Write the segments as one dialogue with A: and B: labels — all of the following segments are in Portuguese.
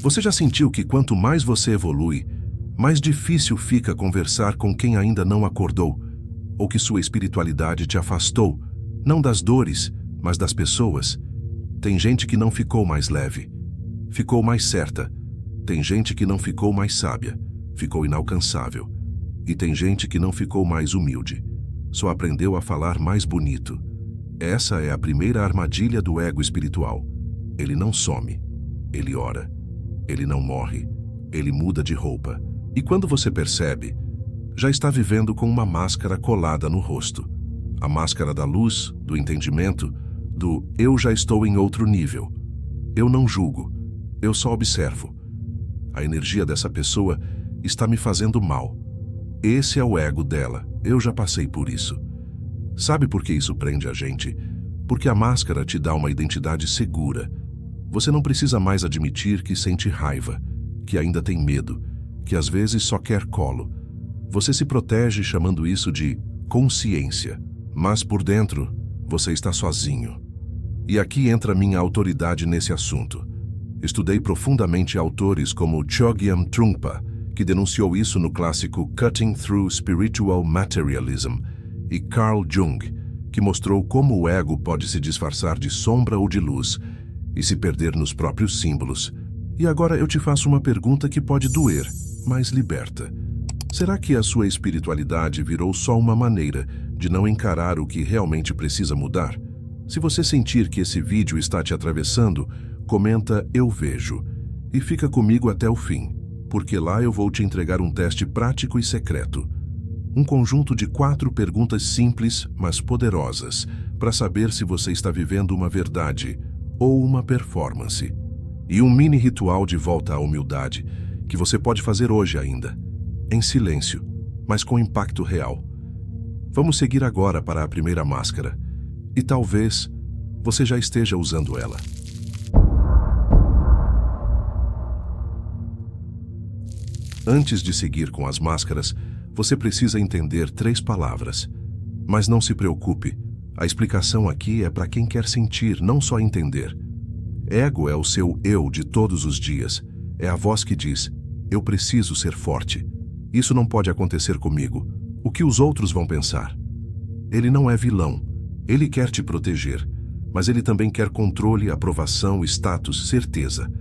A: Você já sentiu que quanto mais você evolui, mais difícil fica conversar com quem ainda não acordou, ou que sua espiritualidade te afastou, não das dores, mas das pessoas? Tem gente que não ficou mais leve, ficou mais certa. Tem gente que não ficou mais sábia, ficou inalcançável. E tem gente que não ficou mais humilde, só aprendeu a falar mais bonito. Essa é a primeira armadilha do ego espiritual. Ele não some, ele ora. Ele não morre, ele muda de roupa. E quando você percebe, já está vivendo com uma máscara colada no rosto. A máscara da luz, do entendimento, do eu já estou em outro nível. Eu não julgo, eu só observo. A energia dessa pessoa está me fazendo mal. Esse é o ego dela, eu já passei por isso. Sabe por que isso prende a gente? Porque a máscara te dá uma identidade segura. Você não precisa mais admitir que sente raiva, que ainda tem medo, que às vezes só quer colo. Você se protege chamando isso de consciência, mas por dentro você está sozinho. E aqui entra minha autoridade nesse assunto. Estudei profundamente autores como Chogyam Trungpa, que denunciou isso no clássico Cutting Through Spiritual Materialism, e Carl Jung, que mostrou como o ego pode se disfarçar de sombra ou de luz e se perder nos próprios símbolos. E agora eu te faço uma pergunta que pode doer, mas liberta. Será que a sua espiritualidade virou só uma maneira de não encarar o que realmente precisa mudar? Se você sentir que esse vídeo está te atravessando, comenta "Eu vejo" e fica comigo até o fim, porque lá eu vou te entregar um teste prático e secreto. Um conjunto de 4 perguntas simples, mas poderosas, para saber se você está vivendo uma verdade ou uma performance. E um mini ritual de volta à humildade, que você pode fazer hoje ainda, em silêncio, mas com impacto real. Vamos seguir agora para a primeira máscara, e talvez você já esteja usando ela. Antes de seguir com as máscaras, você precisa entender 3 palavras. Mas não se preocupe, a explicação aqui é para quem quer sentir, não só entender. Ego é o seu eu de todos os dias. É a voz que diz, eu preciso ser forte. Isso não pode acontecer comigo. O que os outros vão pensar? Ele não é vilão. Ele quer te proteger, mas ele também quer controle, aprovação, status, certeza.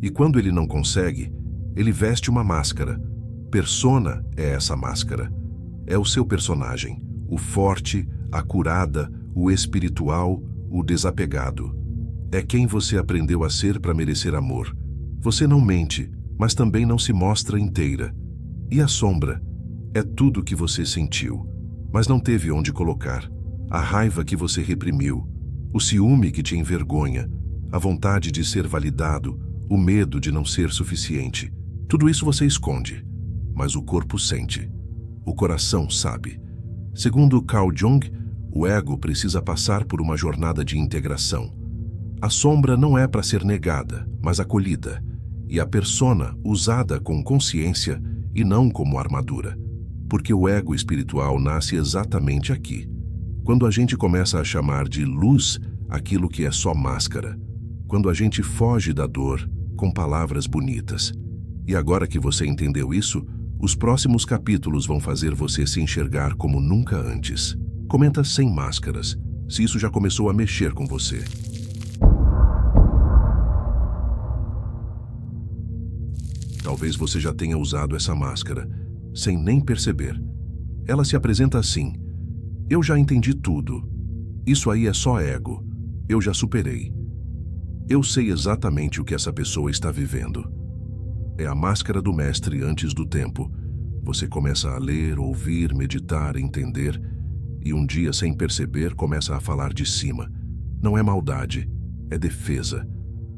A: E quando ele não consegue, ele veste uma máscara. Persona é essa máscara. É o seu personagem, o forte, a curada, o espiritual, o desapegado. É quem você aprendeu a ser para merecer amor. Você não mente, mas também não se mostra inteira. E a sombra? É tudo que você sentiu, mas não teve onde colocar. A raiva que você reprimiu, o ciúme que te envergonha, a vontade de ser validado, o medo de não ser suficiente. Tudo isso você esconde, mas o corpo sente. O coração sabe. Segundo Carl Jung, o ego precisa passar por uma jornada de integração. A sombra não é para ser negada, mas acolhida. E a persona usada com consciência e não como armadura. Porque o ego espiritual nasce exatamente aqui. Quando a gente começa a chamar de luz aquilo que é só máscara. Quando a gente foge da dor com palavras bonitas. E agora que você entendeu isso, os próximos capítulos vão fazer você se enxergar como nunca antes. Comenta sem máscaras, se isso já começou a mexer com você. Talvez você já tenha usado essa máscara, sem nem perceber. Ela se apresenta assim. Eu já entendi tudo. Isso aí é só ego. Eu já superei. Eu sei exatamente o que essa pessoa está vivendo. É a máscara do mestre antes do tempo. Você começa a ler, ouvir, meditar, entender, e um dia, sem perceber, começa a falar de cima. Não é maldade, é defesa.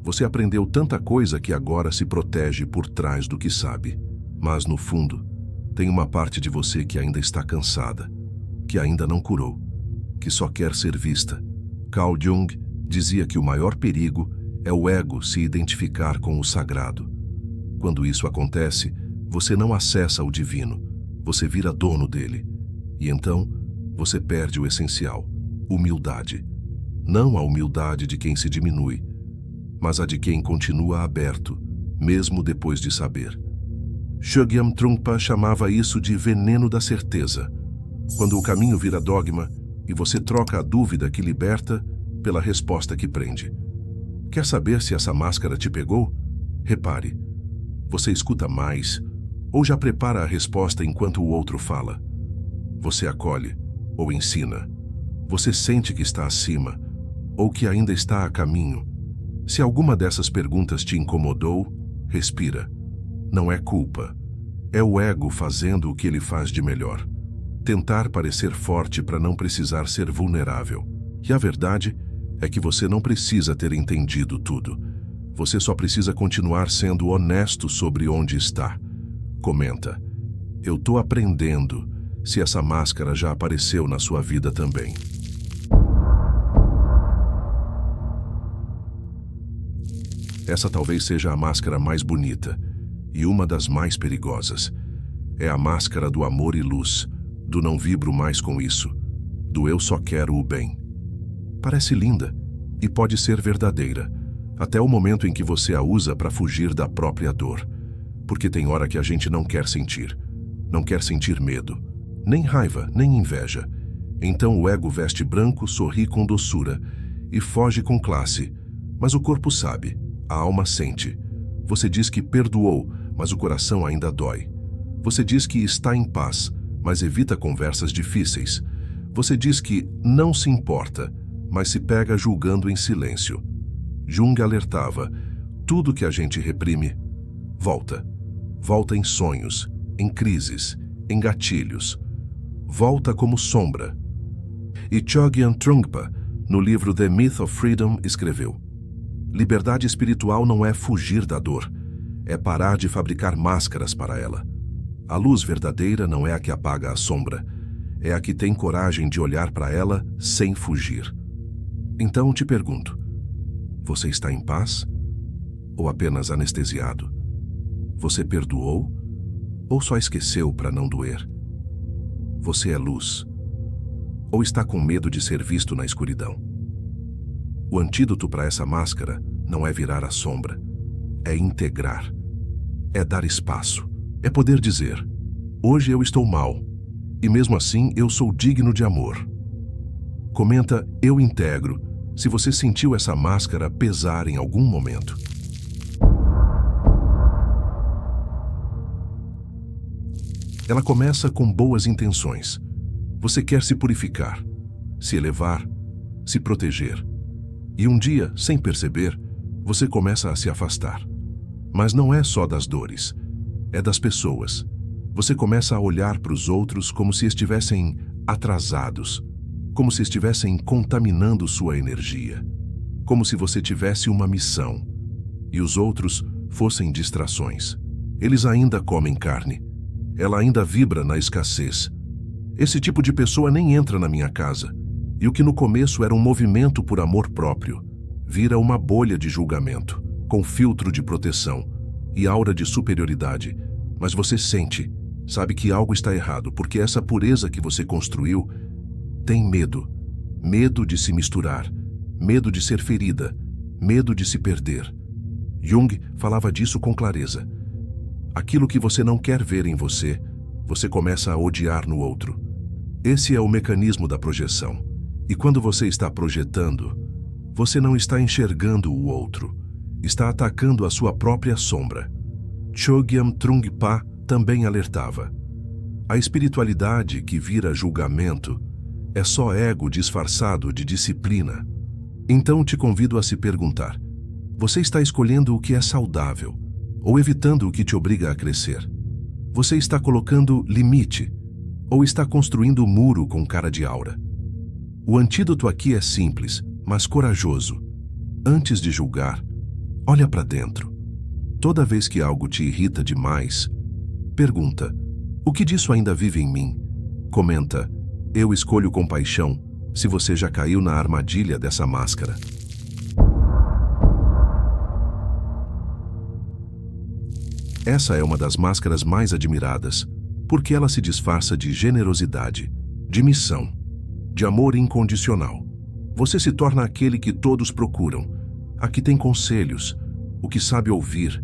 A: Você aprendeu tanta coisa que agora se protege por trás do que sabe. Mas, no fundo, tem uma parte de você que ainda está cansada, que ainda não curou, que só quer ser vista. Carl Jung dizia que o maior perigo é o ego se identificar com o sagrado. Quando isso acontece, você não acessa o divino, você vira dono dele. E então, você perde o essencial, humildade. Não a humildade de quem se diminui, mas a de quem continua aberto, mesmo depois de saber. Chogyam Trungpa chamava isso de veneno da certeza, quando o caminho vira dogma e você troca a dúvida que liberta pela resposta que prende. Quer saber se essa máscara te pegou? Repare, você escuta mais ou já prepara a resposta enquanto o outro fala? Você acolhe ou ensina? Você sente que está acima ou que ainda está a caminho? Se alguma dessas perguntas te incomodou, respira. Não é culpa. É o ego fazendo o que ele faz de melhor. Tentar parecer forte para não precisar ser vulnerável. E a verdade é que você não precisa ter entendido tudo. Você só precisa continuar sendo honesto sobre onde está. Comenta: eu tô aprendendo, se essa máscara já apareceu na sua vida também. Essa talvez seja a máscara mais bonita e uma das mais perigosas. É a máscara do amor e luz, do não vibro mais com isso, do eu só quero o bem. Parece linda e pode ser verdadeira, até o momento em que você a usa para fugir da própria dor. Porque tem hora que a gente não quer sentir medo, nem raiva, nem inveja. Então o ego veste branco, sorri com doçura e foge com classe. Mas o corpo sabe, a alma sente. Você diz que perdoou, mas o coração ainda dói. Você diz que está em paz, mas evita conversas difíceis. Você diz que não se importa, mas se pega julgando em silêncio. Jung alertava: tudo que a gente reprime, volta. Volta em sonhos, em crises, em gatilhos. Volta como sombra. E Chogyam Trungpa, no livro The Myth of Freedom, escreveu: liberdade espiritual não é fugir da dor, é parar de fabricar máscaras para ela. A luz verdadeira não é a que apaga a sombra, é a que tem coragem de olhar para ela sem fugir. Então te pergunto: você está em paz? Ou apenas anestesiado? Você perdoou? Ou só esqueceu para não doer? Você é luz? Ou está com medo de ser visto na escuridão? O antídoto para essa máscara não é virar a sombra, é integrar, é dar espaço, é poder dizer: hoje eu estou mal, e mesmo assim eu sou digno de amor. Comenta "eu integro" se você sentiu essa máscara pesar em algum momento. Ela começa com boas intenções. Você quer se purificar, se elevar, se proteger. E um dia, sem perceber, você começa a se afastar. Mas não é só das dores, é das pessoas. Você começa a olhar para os outros como se estivessem atrasados, como se estivessem contaminando sua energia, como se você tivesse uma missão e os outros fossem distrações. Eles ainda comem carne. Ela ainda vibra na escassez. Esse tipo de pessoa nem entra na minha casa. E o que no começo era um movimento por amor próprio, vira uma bolha de julgamento, com filtro de proteção e aura de superioridade. Mas você sente, sabe que algo está errado, porque essa pureza que você construiu tem medo. Medo de se misturar, medo de ser ferida, medo de se perder. Jung falava disso com clareza. Aquilo que você não quer ver em você, você começa a odiar no outro. Esse é o mecanismo da projeção. E quando você está projetando, você não está enxergando o outro, está atacando a sua própria sombra. Chogyam Trungpa também alertava: a espiritualidade que vira julgamento é só ego disfarçado de disciplina. Então te convido a se perguntar: você está escolhendo o que é saudável ou evitando o que te obriga a crescer? Você está colocando limite ou está construindo muro com cara de aura? O antídoto aqui é simples, mas corajoso. Antes de julgar, olha para dentro. Toda vez que algo te irrita demais, pergunta: o que disso ainda vive em mim? Comenta: eu escolho compaixão, se você já caiu na armadilha dessa máscara. Essa é uma das máscaras mais admiradas, porque ela se disfarça de generosidade, de missão, de amor incondicional. Você se torna aquele que todos procuram, a que tem conselhos, o que sabe ouvir,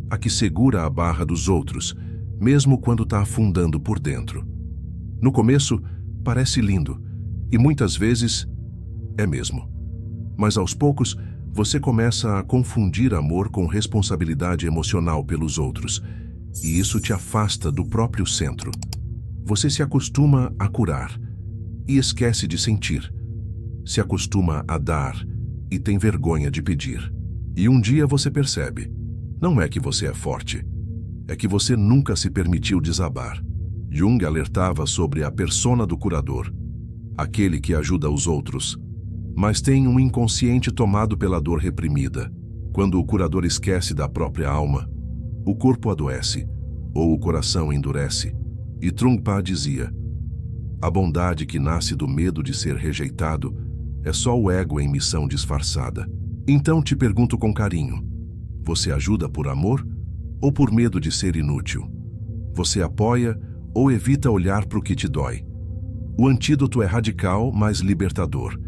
A: a que segura a barra dos outros, mesmo quando está afundando por dentro. No começo, parece lindo, e muitas vezes é mesmo. Mas aos poucos, você começa a confundir amor com responsabilidade emocional pelos outros, e isso te afasta do próprio centro. Você se acostuma a curar e esquece de sentir. Se acostuma a dar e tem vergonha de pedir. E um dia você percebe, não é que você é forte, é que você nunca se permitiu desabar. Jung alertava sobre a persona do curador, aquele que ajuda os outros, mas tem um inconsciente tomado pela dor reprimida. Quando o curador esquece da própria alma, o corpo adoece, ou o coração endurece. E Trungpa dizia, a bondade que nasce do medo de ser rejeitado é só o ego em missão disfarçada. Então te pergunto com carinho, você ajuda por amor ou por medo de ser inútil? Você apoia ou evita olhar para o que te dói? O antídoto é radical, mas libertador.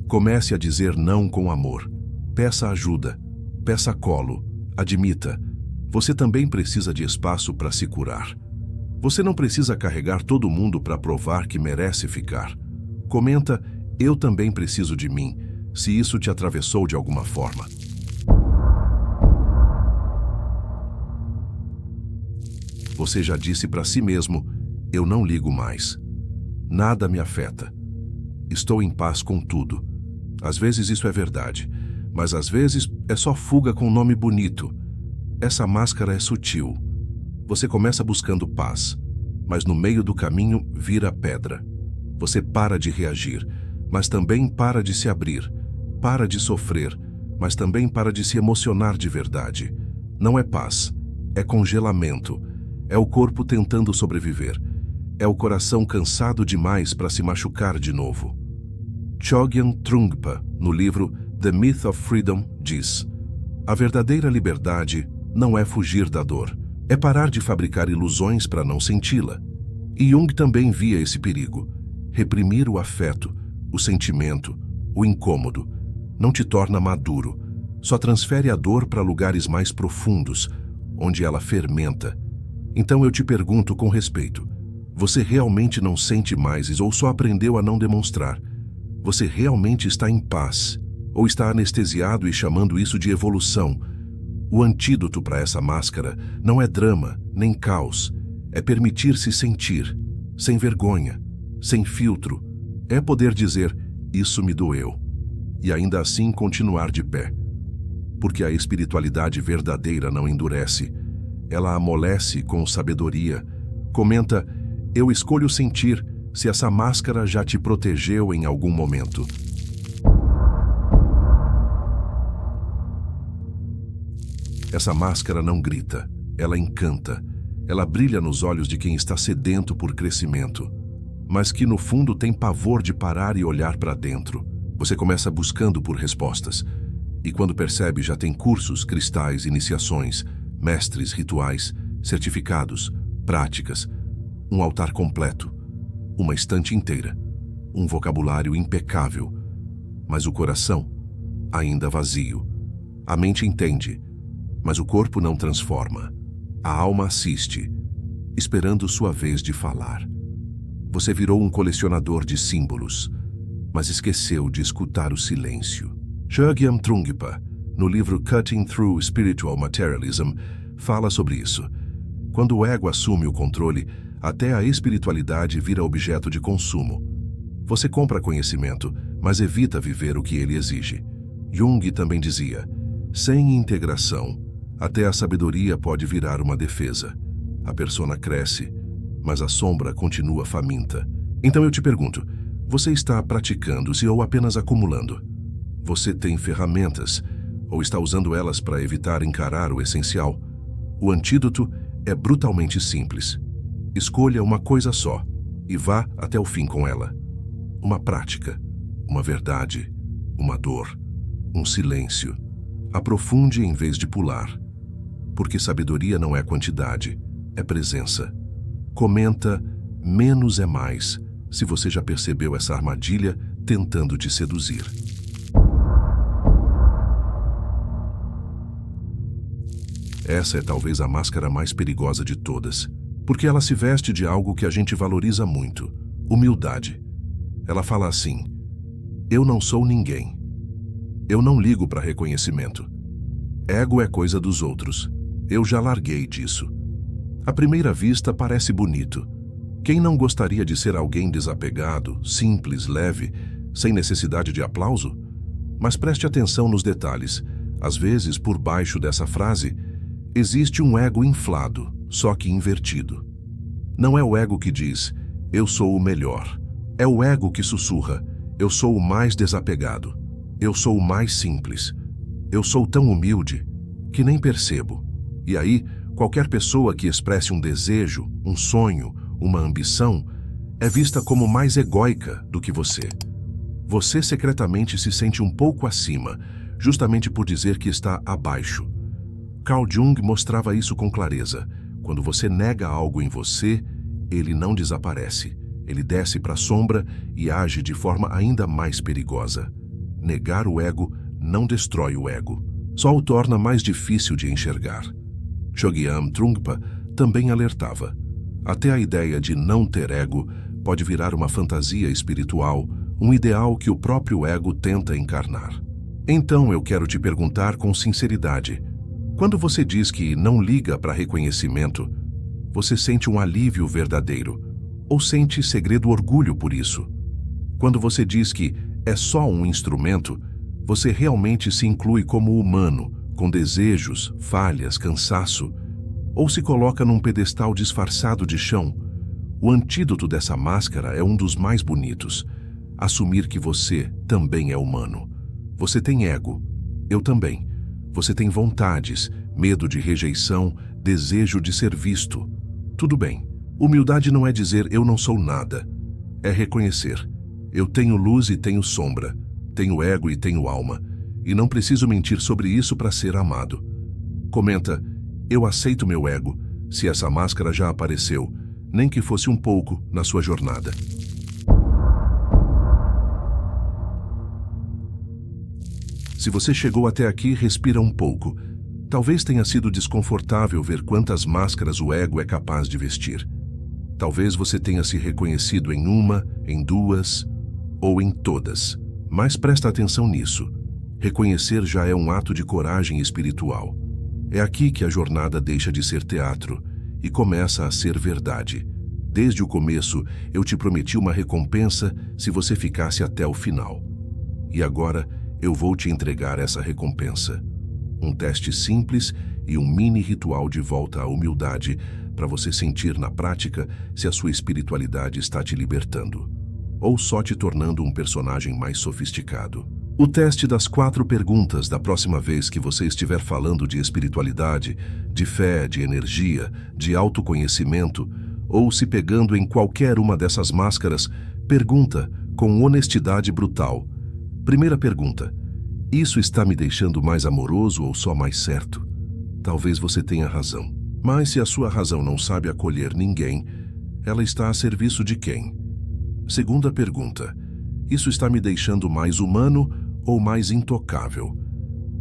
A: Comece a dizer não com amor. Peça ajuda, peça colo, admita. Você também precisa de espaço para se curar. Você não precisa carregar todo mundo para provar que merece ficar. Comenta, eu também preciso de mim, se isso te atravessou de alguma forma. Você já disse para si mesmo, eu não ligo mais. Nada me afeta. Estou em paz com tudo. Às vezes isso é verdade, mas às vezes é só fuga com nome bonito. Essa máscara é sutil. Você começa buscando paz, mas no meio do caminho vira pedra. Você para de reagir, mas também para de se abrir. Para de sofrer, mas também para de se emocionar de verdade. Não é paz, é congelamento. É o corpo tentando sobreviver. É o coração cansado demais para se machucar de novo. Chogyam Trungpa, no livro The Myth of Freedom, diz: a verdadeira liberdade não é fugir da dor, é parar de fabricar ilusões para não senti-la. E Jung também via esse perigo. Reprimir o afeto, o sentimento, o incômodo, não te torna maduro, só transfere a dor para lugares mais profundos, onde ela fermenta. Então eu te pergunto com respeito, você realmente não sente mais ou só aprendeu a não demonstrar? Você realmente está em paz? Ou está anestesiado e chamando isso de evolução? O antídoto para essa máscara não é drama, nem caos. É permitir-se sentir, sem vergonha, sem filtro. É poder dizer, isso me doeu. E ainda assim continuar de pé. Porque a espiritualidade verdadeira não endurece. Ela amolece com sabedoria. Comenta, eu escolho sentir se essa máscara já te protegeu em algum momento. Essa máscara não grita, ela encanta. Ela brilha nos olhos de quem está sedento por crescimento, mas que no fundo tem pavor de parar e olhar para dentro. Você começa buscando por respostas, e quando percebe já tem cursos, cristais, iniciações, mestres, rituais, certificados, práticas, um altar completo, uma estante inteira, um vocabulário impecável, mas o coração ainda vazio. A mente entende, mas o corpo não transforma. A alma assiste, esperando sua vez de falar. Você virou um colecionador de símbolos, mas esqueceu de escutar o silêncio. Chogyam Trungpa, no livro Cutting Through Spiritual Materialism, fala sobre isso. Quando o ego assume o controle, até a espiritualidade vira objeto de consumo. Você compra conhecimento, mas evita viver o que ele exige. Jung também dizia, sem integração, até a sabedoria pode virar uma defesa. A persona cresce, mas a sombra continua faminta. Então eu te pergunto, você está praticando-se ou apenas acumulando? Você tem ferramentas, ou está usando elas para evitar encarar o essencial? O antídoto é brutalmente simples. Escolha uma coisa só e vá até o fim com ela. Uma prática, uma verdade, uma dor, um silêncio. Aprofunde em vez de pular. Porque sabedoria não é quantidade, é presença. Comenta, menos é mais, se você já percebeu essa armadilha tentando te seduzir. Essa é talvez a máscara mais perigosa de todas, porque ela se veste de algo que a gente valoriza muito: humildade. Ela fala assim: eu não sou ninguém. Eu não ligo para reconhecimento. Ego é coisa dos outros. Eu já larguei disso. À primeira vista parece bonito. Quem não gostaria de ser alguém desapegado, simples, leve, sem necessidade de aplauso? Mas preste atenção nos detalhes. Às vezes, por baixo dessa frase, existe um ego inflado, só que invertido. Não é o ego que diz, eu sou o melhor. É o ego que sussurra, eu sou o mais desapegado. Eu sou o mais simples. Eu sou tão humilde que nem percebo. E aí, qualquer pessoa que expresse um desejo, um sonho, uma ambição, é vista como mais egóica do que você. Você secretamente se sente um pouco acima, justamente por dizer que está abaixo. Carl Jung mostrava isso com clareza. Quando você nega algo em você, ele não desaparece. Ele desce para a sombra e age de forma ainda mais perigosa. Negar o ego não destrói o ego, só o torna mais difícil de enxergar. Chogyam Trungpa também alertava. Até a ideia de não ter ego pode virar uma fantasia espiritual, um ideal que o próprio ego tenta encarnar. Então eu quero te perguntar com sinceridade: quando você diz que não liga para reconhecimento, você sente um alívio verdadeiro ou sente segredo orgulho por isso? Quando você diz que é só um instrumento, você realmente se inclui como humano, com desejos, falhas, cansaço, ou se coloca num pedestal disfarçado de chão? O antídoto dessa máscara é um dos mais bonitos: assumir que você também é humano. Você tem ego, eu também. Você tem vontades, medo de rejeição, desejo de ser visto. Tudo bem. Humildade não é dizer eu não sou nada. É reconhecer: eu tenho luz e tenho sombra, tenho ego e tenho alma, e não preciso mentir sobre isso para ser amado. Comenta: eu aceito meu ego, se essa máscara já apareceu, nem que fosse um pouco, na sua jornada. Se você chegou até aqui, respira um pouco. Talvez tenha sido desconfortável ver quantas máscaras o ego é capaz de vestir. Talvez você tenha se reconhecido em uma, em duas ou em todas. Mas presta atenção nisso. Reconhecer já é um ato de coragem espiritual. É aqui que a jornada deixa de ser teatro e começa a ser verdade. Desde o começo, eu te prometi uma recompensa se você ficasse até o final. E agora, eu vou te entregar essa recompensa. Um teste simples e um mini ritual de volta à humildade para você sentir na prática se a sua espiritualidade está te libertando ou só te tornando um personagem mais sofisticado. O teste das 4 perguntas da próxima vez que você estiver falando de espiritualidade, de fé, de energia, de autoconhecimento, ou se pegando em qualquer uma dessas máscaras, pergunta com honestidade brutal. Primeira pergunta: isso está me deixando mais amoroso ou só mais certo? Talvez você tenha razão. Mas se a sua razão não sabe acolher ninguém, ela está a serviço de quem? Segunda pergunta: isso está me deixando mais humano ou mais intocável?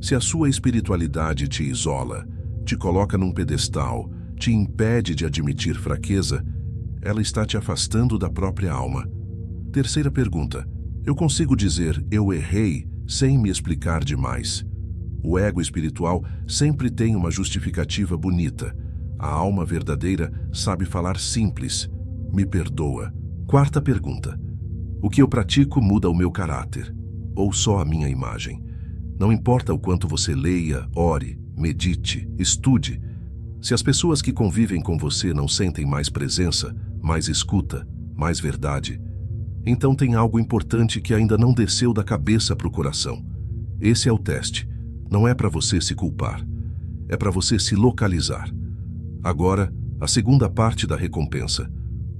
A: Se a sua espiritualidade te isola, te coloca num pedestal, te impede de admitir fraqueza, ela está te afastando da própria alma. Terceira pergunta: eu consigo dizer eu errei sem me explicar demais? O ego espiritual sempre tem uma justificativa bonita. A alma verdadeira sabe falar simples: me perdoa. Quarta pergunta: o que eu pratico muda o meu caráter, ou só a minha imagem? Não importa o quanto você leia, ore, medite, estude. Se as pessoas que convivem com você não sentem mais presença, mais escuta, mais verdade, então tem algo importante que ainda não desceu da cabeça para o coração. Esse é o teste. Não é para você se culpar. É para você se localizar. Agora, a segunda parte da recompensa.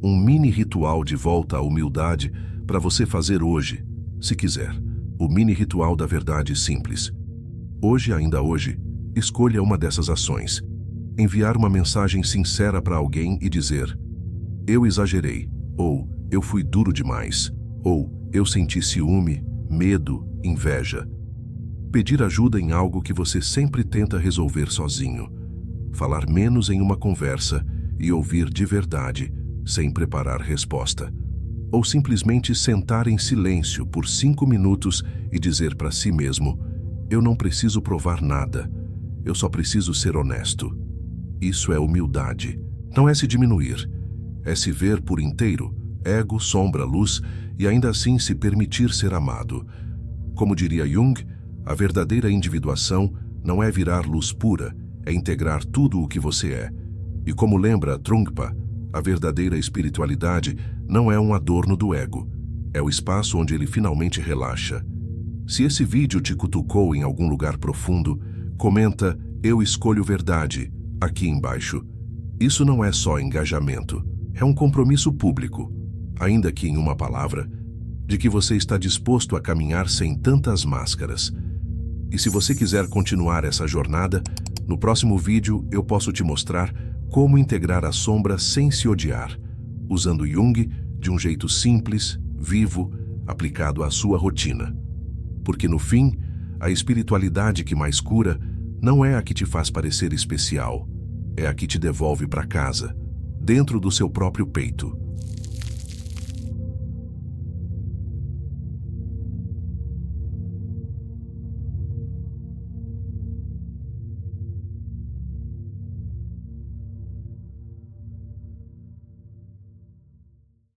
A: Um mini ritual de volta à humildade para você fazer hoje, se quiser. O mini ritual da verdade simples. Hoje, ainda hoje, escolha uma dessas ações. Enviar uma mensagem sincera para alguém e dizer: eu exagerei, ou eu fui duro demais, ou eu senti ciúme, medo, inveja. Pedir ajuda em algo que você sempre tenta resolver sozinho. falar menos em uma conversa e ouvir de verdade, sem preparar resposta. Ou simplesmente sentar em silêncio por 5 minutos e dizer para si mesmo: eu não preciso provar nada, eu só preciso ser honesto. Isso é humildade. Não é se diminuir, é se ver por inteiro, ego, sombra, luz, e ainda assim se permitir ser amado. Como diria Jung, a verdadeira individuação não é virar luz pura, é integrar tudo o que você é. E como lembra Trungpa, a verdadeira espiritualidade não é um adorno do ego, é o espaço onde ele finalmente relaxa. Se esse vídeo te cutucou em algum lugar profundo, comenta "Eu escolho verdade" aqui embaixo. Isso não é só engajamento, é um compromisso público, ainda que em uma palavra, de que você está disposto a caminhar sem tantas máscaras. E se você quiser continuar essa jornada, no próximo vídeo eu posso te mostrar como integrar a sombra sem se odiar, usando Jung de um jeito simples, vivo, aplicado à sua rotina. Porque no fim, a espiritualidade que mais cura não é a que te faz parecer especial, é a que te devolve para casa, dentro do seu próprio peito.